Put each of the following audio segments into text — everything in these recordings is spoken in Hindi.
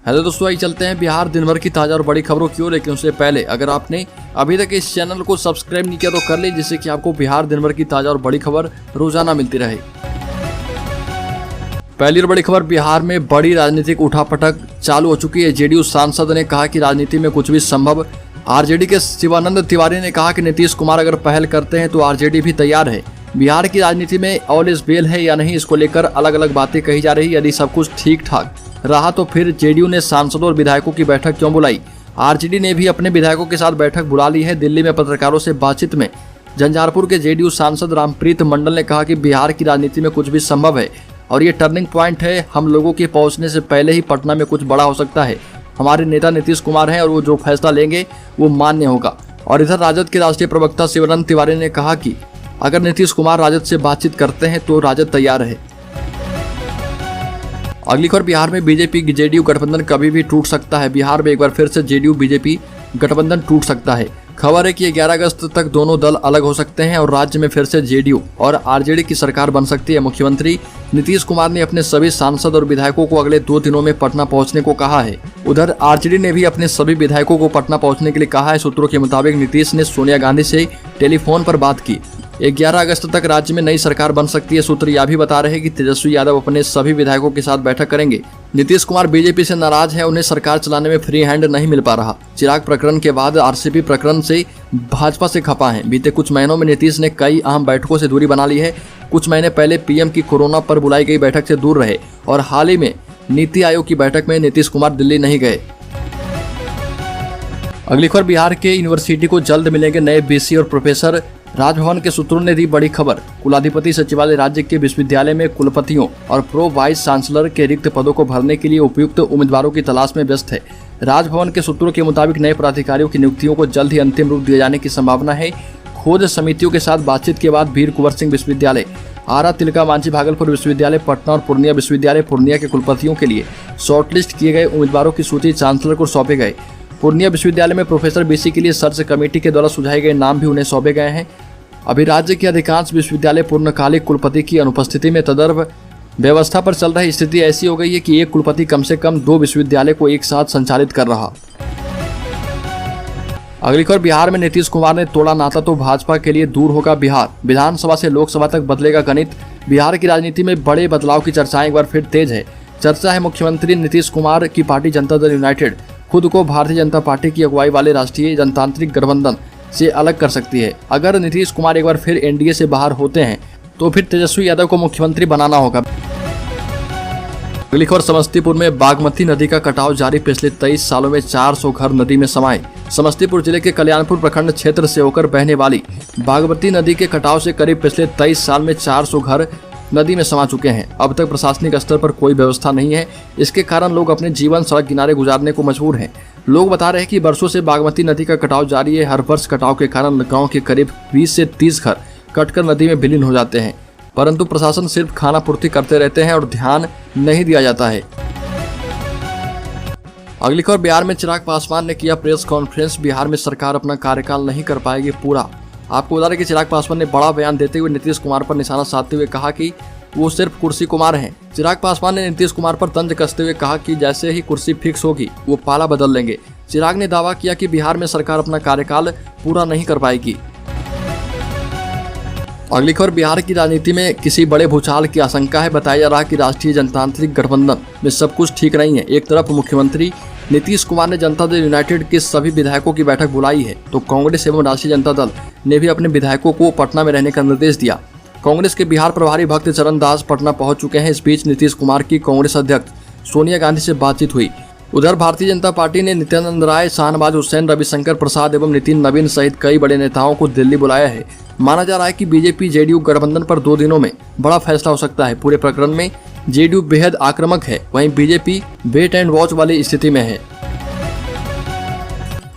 हेलो दोस्तों, आइए चलते हैं बिहार दिन भर की ताज़ा और बड़ी खबरों की ओर। लेकिन उससे पहले अगर आपने अभी तक इस चैनल को सब्सक्राइब नहीं किया तो कर ले, जिससे कि आपको बिहार दिन भर की ताज़ा और बड़ी खबर रोजाना मिलती रहे। पहली और बड़ी खबर, बिहार में बड़ी राजनीतिक उठापटक चालू हो चुकी है। जेडीयू सांसद ने कहा कि राजनीति में कुछ भी संभव। आरजेडी के शिवानंद तिवारी ने कहा कि नीतीश कुमार अगर पहल करते हैं तो आरजेडी भी तैयार है। बिहार की राजनीति में ऑल इज वेल है या नहीं, इसको लेकर अलग अलग बातें कही जा रही। यदि सब कुछ ठीक ठाक रहा तो फिर जेडीयू ने सांसदों और विधायकों की बैठक क्यों बुलाई। आरजेडी ने भी अपने विधायकों के साथ बैठक बुला ली है। दिल्ली में पत्रकारों से बातचीत में झंझारपुर के जेडीयू सांसद रामप्रीत मंडल ने कहा कि बिहार की राजनीति में कुछ भी संभव है और ये टर्निंग पॉइंट है। हम लोगों के पहुंचने से पहले ही पटना में कुछ बड़ा हो सकता है। हमारे नेता नीतीश कुमार हैं और वो जो फैसला लेंगे वो मान्य होगा। और इधर राजद के राष्ट्रीय प्रवक्ता शिवानंद तिवारी ने कहा कि अगर नीतीश कुमार राजद से बातचीत करते हैं तो राजद तैयार है। अगली खबर, बिहार में बीजेपी जेडीयू गठबंधन कभी भी टूट सकता है। बिहार में एक बार फिर से जेडीयू बीजेपी गठबंधन टूट सकता है। खबर है कि 11 अगस्त तक दोनों दल अलग हो सकते हैं और राज्य में फिर से जेडीयू और आरजेडी की सरकार बन सकती है। मुख्यमंत्री नीतीश कुमार ने अपने सभी सांसद और विधायकों को अगले 2 दिनों में पटना पहुंचने को कहा है। उधर आरजेडी ने भी अपने सभी विधायकों को पटना पहुंचने के लिए कहा है। सूत्रों के मुताबिक नीतीश ने सोनिया गांधी से टेलीफोन पर बात की। 11 अगस्त तक राज्य में नई सरकार बन सकती है। सूत्र यह भी बता रहे हैं कि तेजस्वी यादव अपने सभी विधायकों के साथ बैठक करेंगे। नीतीश कुमार बीजेपी से नाराज है, उन्हें सरकार चलाने में फ्री हैंड नहीं मिल पा रहा। चिराग प्रकरण के बाद आरसीपी प्रकरण से भाजपा से खपा है। बीते कुछ महीनों में नीतीश ने कई अहम बैठकों से दूरी बना ली है। कुछ महीने पहले पीएम की कोरोना पर बुलाई गई बैठक से दूर रहे और हाल ही में नीति आयोग की बैठक में नीतीश कुमार दिल्ली नहीं गए। अगली खबर, बिहार के यूनिवर्सिटी को जल्द मिलेंगे नए बीसी और प्रोफेसर। राजभवन के सूत्रों ने दी बड़ी खबर। कुलाधिपति सचिवालय राज्य के विश्वविद्यालय में कुलपतियों और प्रो वाइस चांसलर के रिक्त पदों को भरने के लिए उपयुक्त उम्मीदवारों की तलाश में व्यस्त है। राजभवन के सूत्रों के मुताबिक नए प्राधिकारियों की नियुक्तियों को जल्द ही अंतिम रूप दिए जाने की संभावना है। खोज समितियों के साथ बातचीत के बाद वीर कुंवर सिंह विश्वविद्यालय, आरा तिलका मांझी भागलपुर विश्वविद्यालय पटना और पूर्णिया विश्वविद्यालय पूर्णिया के कुलपतियों के लिए शॉर्टलिस्ट किए गए उम्मीदवारों की सूची चांसलर को सौंपे गए। पूर्णिया विश्वविद्यालय में प्रोफेसर बीसी के लिए सर्च कमेटी के द्वारा सुझाए गए नाम भी उन्हें सौंपे गए हैं। अभी राज्य के अधिकांश विश्वविद्यालय पूर्णकालिक कुलपति की अनुपस्थिति में तदर्भ व्यवस्था पर चल रही। स्थिति ऐसी हो गई है कि एक कुलपति कम से कम 2 विश्वविद्यालय को एक साथ संचालित कर रहा। अगली खबर, बिहार में नीतीश कुमार ने तोड़ा नाता तो भाजपा के लिए दूर होगा बिहार। विधानसभा से लोकसभा तक बदलेगा गणित। बिहार की राजनीति में बड़े बदलाव की चर्चाएं एक बार फिर तेज है। चर्चा है मुख्यमंत्री नीतीश कुमार की पार्टी जनता दल यूनाइटेड खुद को भारतीय जनता पार्टी की अगुवाई वाले राष्ट्रीय जनतांत्रिक गठबंधन से अलग कर सकती है। अगर नीतीश कुमार एक बार फिर एनडीए से बाहर होते हैं तो फिर तेजस्वी यादव को मुख्यमंत्री बनाना होगा। अगली खबर, समस्तीपुर में बागमती नदी का कटाव जारी। पिछले 23 सालों में 400 घर नदी में समाये। समस्तीपुर जिले के कल्याणपुर प्रखंड क्षेत्र से होकर बहने वाली बागमती नदी के कटाव से करीब पिछले 23 साल में 400 घर नदी में समा चुके हैं। अब तक प्रशासनिक स्तर पर कोई व्यवस्था नहीं है। इसके कारण लोग अपने जीवन सड़क किनारे गुजारने को मजबूर हैं। लोग बता रहे हैं कि वर्षों से बागमती नदी का कटाव जारी है। हर वर्ष कटाव के कारण गांव के करीब 20 से 30 घर कटकर नदी में विलीन हो जाते हैं, परंतु प्रशासन सिर्फ खाना पूर्ति करते रहते हैं और ध्यान नहीं दिया जाता है। अगली खबर, बिहार में चिराग पासवान ने किया प्रेस कॉन्फ्रेंस। बिहार में सरकार अपना कार्यकाल नहीं कर पाएगी पूरा। आपको बता दें कि चिराग पासवान ने बड़ा बयान देते हुए नीतीश कुमार पर निशाना साधते हुए कहा कि वो सिर्फ कुर्सी कुमार हैं। चिराग पासवान ने नीतीश कुमार पर तंज कसते हुए कहा कि जैसे ही कुर्सी फिक्स होगी वो पाला बदल लेंगे। चिराग ने दावा किया कि बिहार में सरकार अपना कार्यकाल पूरा नहीं कर पाएगी। अगली खबर, बिहार की राजनीति में किसी बड़े भूचाल की आशंका है। बताया जा रहा है कि राष्ट्रीय जनतांत्रिक गठबंधन में सब कुछ ठीक नहीं है। एक तरफ मुख्यमंत्री नीतीश कुमार ने जनता दल यूनाइटेड के सभी विधायकों की बैठक बुलाई है, तो कांग्रेस एवं राष्ट्रीय जनता दल ने भी अपने विधायकों को पटना में रहने का निर्देश दिया। कांग्रेस के बिहार प्रभारी भक्त चरण दास पटना पहुंच चुके हैं। इस बीच नीतीश कुमार की कांग्रेस अध्यक्ष सोनिया गांधी से बातचीत हुई। उधर भारतीय जनता पार्टी ने नित्यानंद राय, शाहनवाज हुसैन, रविशंकर प्रसाद एवं नितिन नवीन सहित कई बड़े नेताओं को दिल्ली बुलाया है। माना जा रहा है कि बीजेपी जेडीयू गठबंधन पर 2 दिनों में बड़ा फैसला हो सकता है। पूरे प्रकरण में जेडीयू बेहद आक्रामक है, वहीं बीजेपी वेट एंड वॉच वाली स्थिति में है।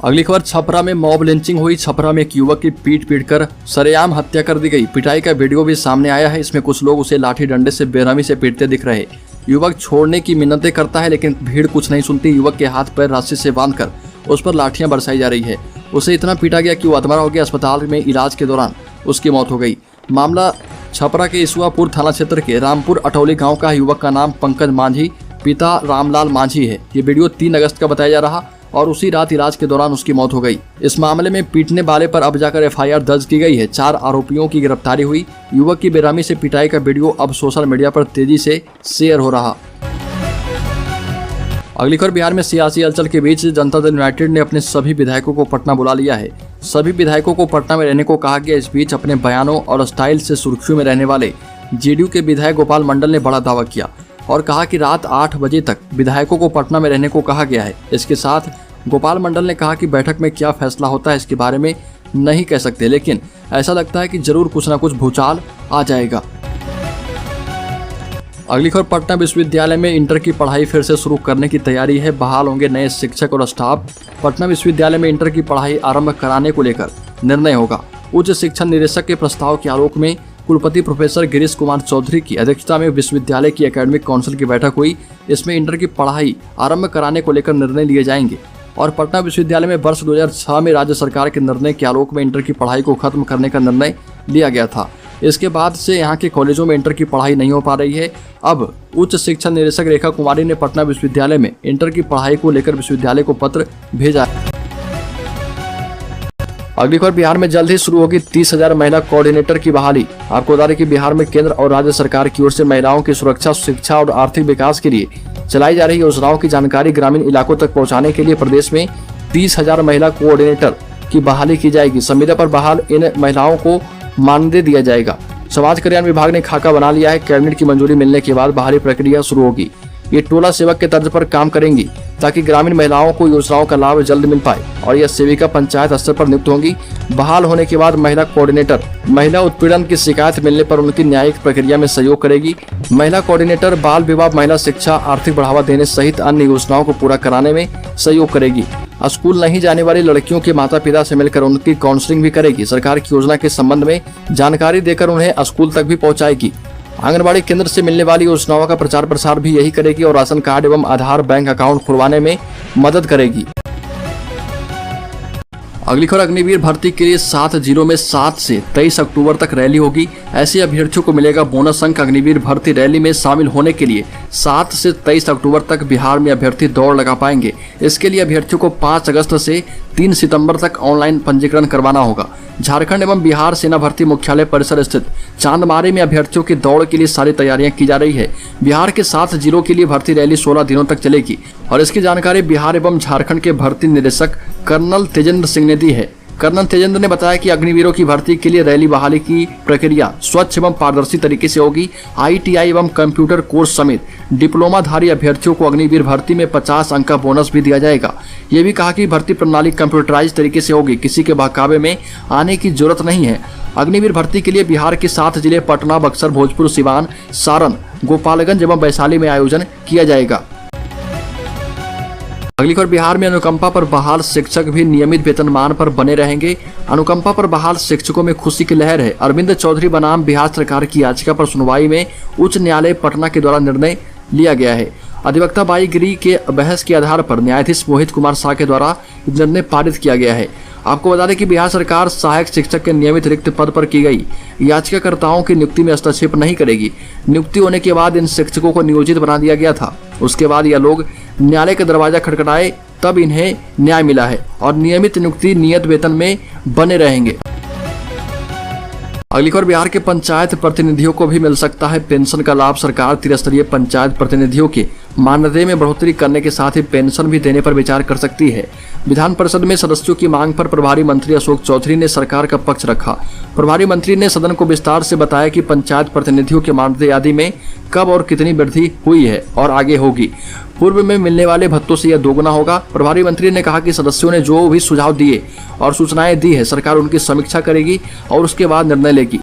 अगली खबर, छपरा में मॉब लिंचिंग हुई। छपरा में एक युवक की पीट-पीट सरेआम हत्या कर दी गई। पिटाई का वीडियो भी सामने आया है। इसमें कुछ लोग उसे लाठी डंडे से बेरहमी से पीटते दिख रहे। युवक छोड़ने की मिन्नतें करता है, लेकिन भीड़ कुछ नहीं सुनती। युवक के हाथ पैर रस्सी से बांधकर उस पर लाठियां बरसाई जा रही है। उसे इतना पीटा गया कि वो अधमरा हो गया। अस्पताल में इलाज के दौरान उसकी मौत हो गई। मामला छपरा के इसुआपुर थाना क्षेत्र के रामपुर अटौली गांव का। युवक का नाम पंकज मांझी पिता रामलाल मांझी है। ये वीडियो 3 अगस्त का बताया जा रहा और उसी रात इलाज के दौरान उसकी मौत हो गई। इस मामले में पीटने वाले पर अब जाकर FIR दर्ज की गई है। 4 आरोपियों की गिरफ्तारी हुई। युवक की बेरहमी से पिटाई का वीडियो अब सोशल मीडिया पर तेजी से शेयर हो रहा। अगली खबर, बिहार में सियासी हलचल के बीच जनता दल यूनाइटेड ने अपने सभी विधायकों को पटना बुला लिया है। सभी विधायकों को पटना में रहने को कहा गया। इस बीच अपने बयानों और स्टाइल से सुर्खियों में रहने वाले JDU के विधायक गोपाल मंडल ने बड़ा दावा किया और कहा कि रात 8 बजे तक विधायकों को पटना में रहने को कहा गया है। इसके साथ गोपाल मंडल ने कहा कि बैठक में क्या फैसला होता है इसके बारे में नहीं कह सकते, लेकिन ऐसा लगता है कि जरूर कुछ न कुछ भूचाल आ जाएगा। अगली खबर, पटना विश्वविद्यालय में इंटर की पढ़ाई फिर से शुरू करने की तैयारी है। बहाल होंगे नए शिक्षक और स्टाफ। पटना विश्वविद्यालय में इंटर की पढ़ाई आरंभ कराने को लेकर निर्णय होगा। उच्च शिक्षा निदेशक के प्रस्ताव के आलोक में कुलपति प्रोफेसर गिरीश कुमार चौधरी की अध्यक्षता में विश्वविद्यालय की एकेडमिक काउंसिल की बैठक हुई। इसमें इंटर की पढ़ाई आरंभ कराने को लेकर निर्णय लिए जाएंगे और पटना विश्वविद्यालय में वर्ष 2006 में राज्य सरकार के निर्णय के आलोक में इंटर की पढ़ाई को खत्म करने का निर्णय लिया गया था। इसके बाद से यहाँ के कॉलेजों में इंटर की पढ़ाई नहीं हो पा रही है। अब उच्च शिक्षा निदेशक रेखा कुमारी ने पटना विश्वविद्यालय में इंटर की पढ़ाई को लेकर विश्वविद्यालय को पत्र भेजा है। अगली खबर, बिहार में जल्द ही शुरू होगी 30,000 महिला कोऑर्डिनेटर की बहाली। आपको बता दें कि बिहार में केंद्र और राज्य सरकार की ओर से महिलाओं की सुरक्षा, शिक्षा और आर्थिक विकास के लिए चलाई जा रही योजनाओं की जानकारी ग्रामीण इलाकों तक पहुँचाने के लिए प्रदेश में 30,000 महिला कोऑर्डिनेटर की बहाली की जाएगी। संविदा पर बहाल इन महिलाओं को मानदेय दिया जाएगा। समाज कल्याण विभाग ने खाका बना लिया है। कैबिनेट की मंजूरी मिलने के बाद बहाली प्रक्रिया शुरू होगी। ये टोला सेवक के तर्ज पर काम करेंगी ताकि ग्रामीण महिलाओं को योजनाओं का लाभ जल्द मिल पाए और यह सेविका पंचायत स्तर पर नियुक्त होंगी। बहाल होने के बाद महिला कोऑर्डिनेटर महिला उत्पीड़न की शिकायत मिलने पर उनकी न्यायिक प्रक्रिया में सहयोग करेगी। महिला कोऑर्डिनेटर बाल विवाह, महिला शिक्षा, आर्थिक बढ़ावा देने सहित अन्य योजनाओं को पूरा कराने में सहयोग करेगी। स्कूल नहीं जाने वाली लड़कियों के माता पिता से मिलकर उनकी काउंसलिंग भी करेगी। सरकार की योजना के संबंध में जानकारी देकर उन्हें स्कूल तक भी पहुंचाएगी। आंगनबाड़ी केंद्र से मिलने वाली योजनाओं का प्रचार प्रसार भी यही करेगी और राशन कार्ड एवं आधार बैंक अकाउंट खुलवाने में मदद करेगी। अगली खबर, अग्निवीर भर्ती के लिए 7 जिलों में 7 से 23 अक्टूबर तक रैली होगी। ऐसे अभ्यर्थियों को मिलेगा बोनस अंक। अग्निवीर भर्ती रैली में शामिल होने के लिए 7 से 23 अक्टूबर तक बिहार में अभ्यर्थी दौड़ लगा पाएंगे। इसके लिए अभ्यर्थियों को 5 अगस्त से 3 सितंबर तक ऑनलाइन पंजीकरण करवाना होगा। झारखंड एवं बिहार सेना भर्ती मुख्यालय परिसर स्थित चांदमारी में अभ्यर्थियों की दौड़ के लिए सारी तैयारियां की जा रही है। बिहार के 7 जिलों के लिए भर्ती रैली 16 दिनों तक चलेगी और इसकी जानकारी बिहार एवं झारखंड के भर्ती निदेशक कर्नल तेजेंद्र सिंह ने दी है। कर्नल तेजेंद्र ने बताया कि अग्निवीरों की भर्ती के लिए रैली बहाली की प्रक्रिया स्वच्छ एवं पारदर्शी तरीके से होगी। ITI एवं कंप्यूटर कोर्स समेत डिप्लोमाधारी अभ्यर्थियों को अग्निवीर भर्ती में 50 अंक का बोनस भी दिया जाएगा। ये भी कहा कि भर्ती प्रणाली कंप्यूटराइज तरीके से होगी, किसी के बहकावे में आने की जरूरत नहीं है। अग्निवीर भर्ती के लिए बिहार के 7 जिले पटना, बक्सर, भोजपुर, सिवान, सारण, गोपालगंज एवं वैशाली में आयोजन किया जाएगा। अगली खबर, बिहार में अनुकंपा पर बहाल शिक्षक भी नियमित वेतनमान पर बने रहेंगे। अनुकंपा पर बहाल शिक्षकों में खुशी की लहर है। अरविंद चौधरी बनाम बिहार सरकार की याचिका पर सुनवाई में उच्च न्यायालय पटना के द्वारा निर्णय लिया गया है। अधिवक्ता बाई गिरी के बहस के आधार पर न्यायाधीश मोहित कुमार शाह के द्वारा निर्णय पारित किया गया है। आपको बता दें कि बिहार सरकार सहायक शिक्षक के नियमित रिक्त पद पर की गई याचिकाकर्ताओं की नियुक्ति में हस्तक्षेप नहीं करेगी। नियुक्ति होने के बाद इन शिक्षकों को नियोजित बना दिया गया था। उसके बाद यह लोग न्यायालय का दरवाजा खटखटाए तब इन्हें न्याय मिला है और नियमित नियुक्ति नियत वेतन में बने रहेंगे। अगली खबर, बिहार के पंचायत प्रतिनिधियों को भी मिल सकता है पेंशन का लाभ। सरकार त्रिस्तरीय पंचायत प्रतिनिधियों के मानदेय में बढ़ोतरी करने के साथ ही पेंशन भी देने पर विचार कर सकती है। विधान परिषद में सदस्यों की मांग पर प्रभारी मंत्री अशोक चौधरी ने सरकार का पक्ष रखा। प्रभारी मंत्री ने सदन को विस्तार से बताया कि पंचायत प्रतिनिधियों के मानदेय आदि में कब और कितनी वृद्धि हुई है और आगे होगी। पूर्व में मिलने वाले भत्तों से यह दोगुना होगा। प्रभारी मंत्री ने कहा कि सदस्यों ने जो भी सुझाव दिए और सूचनाएं दी है, सरकार उनकी समीक्षा करेगी और उसके बाद निर्णय लेगी।